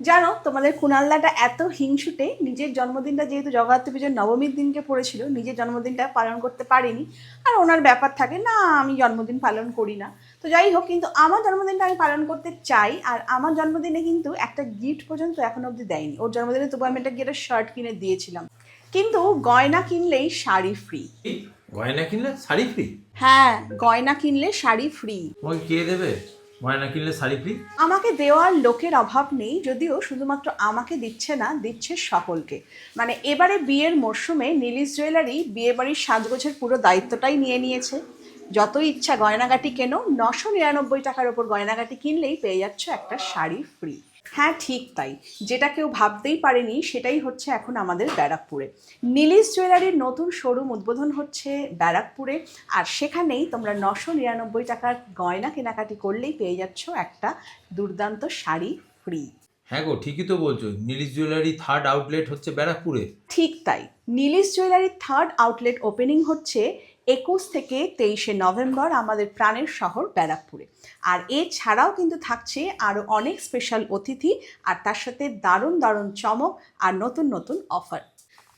জানো তোমাদের কুণালদাটা এত হিংসুটে, নিজের জন্মদিনটা যেহেতু জগদ্ধাত্রী পুজোর নবমীর দিনকে পড়েছিল, নিজের জন্মদিনটা পালন করতে পারিনি। আর ওনার ব্যাপার থাকে না, আমি জন্মদিন পালন করি না। তো যাই হোক, কিন্তু আমার জন্মদিনটা আমি পালন করতে চাই। আর আমার জন্মদিনে কিন্তু একটা গিফট পর্যন্ত এখনো অবধি দেয়নি। ওর জন্মদিনে তবু আমি একটা গিয়ে শার্ট কিনে দিয়েছিলাম, কিন্তু গয়না কিনলেই শাড়ি ফ্রি। গয়না কিনলে শাড়ি ফ্রি? হ্যাঁ, গয়না কিনলে শাড়ি ফ্রি। তোমাকে কে দেবে গয়না কিনলে শাড়ি ফ্রি? আমাকে দেওয়ার লোকের অভাব নেই, যদিও শুধুমাত্র আমাকে দিচ্ছে না, দিচ্ছে সকলকে। মানে এবারে বিয়ের মরশুমে নীলিশ জুয়েলারি বিয়ে বাড়ির সাজগোছের পুরো দায়িত্বটাই নিয়ে নিয়েছে। যত ইচ্ছা গয়নাগাটি কেনো, 999 টাকার ওপর গয়নাগাটি কিনলেই পেয়ে যাচ্ছ একটা শাড়ি ফ্রি। হ্যাঁ, ঠিক তাই। যেটা কেউ ভাবতেই পারেনি সেটাই হচ্ছে এখন আমাদের ব্যারাকপুরে। নীলিশ জুয়েলারির নতুন শোরুম উদ্বোধন হচ্ছে ব্যারাকপুরে। আর সেখানেই তোমরা 999 টাকার গয়না কেনাকাটি করলেই পেয়ে যাচ্ছ একটা দুর্দান্ত শাড়ি ফ্রি। হ্যাঁ গো, ঠিকই তো বলছো। নীলিশ জুয়েলারি থার্ড আউটলেট হচ্ছে ব্যারাকপুরে। ঠিক তাই। নীলিশ জুয়েলারির থার্ড আউটলেট ওপেনিং হচ্ছে 21 থেকে 23শে নভেম্বর আমাদের প্রাণের শহর ব্যারাকপুরে। আর এছাড়াও কিন্তু থাকছে আরও অনেক স্পেশাল অতিথি, আর তার সাথে দারুণ দারুণ চমক আর নতুন নতুন অফার।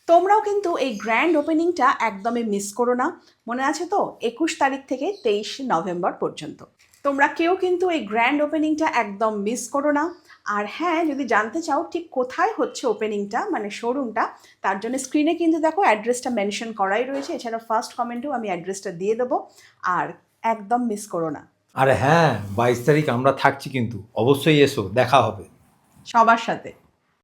তোমরাও কিন্তু এই গ্র্যান্ড ওপেনিংটা একদমই মিস করো না। মনে আছে তো, 21 তারিখ থেকে 23 নভেম্বর পর্যন্ত তোমরা কেউ কিন্তু এই গ্র্যান্ড ওপেনিংটা একদম মিস করো না। আর হ্যাঁ, যদি জানতে চাও ঠিক কোথায় হচ্ছে ওপেনিংটা, মানে শোরুমটা, তার জন্য স্ক্রিনে কিন্তু দেখো অ্যাড্রেসটা মেনশন করাই রয়েছে। এছাড়া ফার্স্ট কমেন্টেও আমি অ্যাড্রেসটা দিয়ে দেবো। আর একদম মিস করো না। আরে হ্যাঁ, 22 তারিখ আমরা থাকছি, কিন্তু অবশ্যই এসো, দেখা হবে সবার সাথে।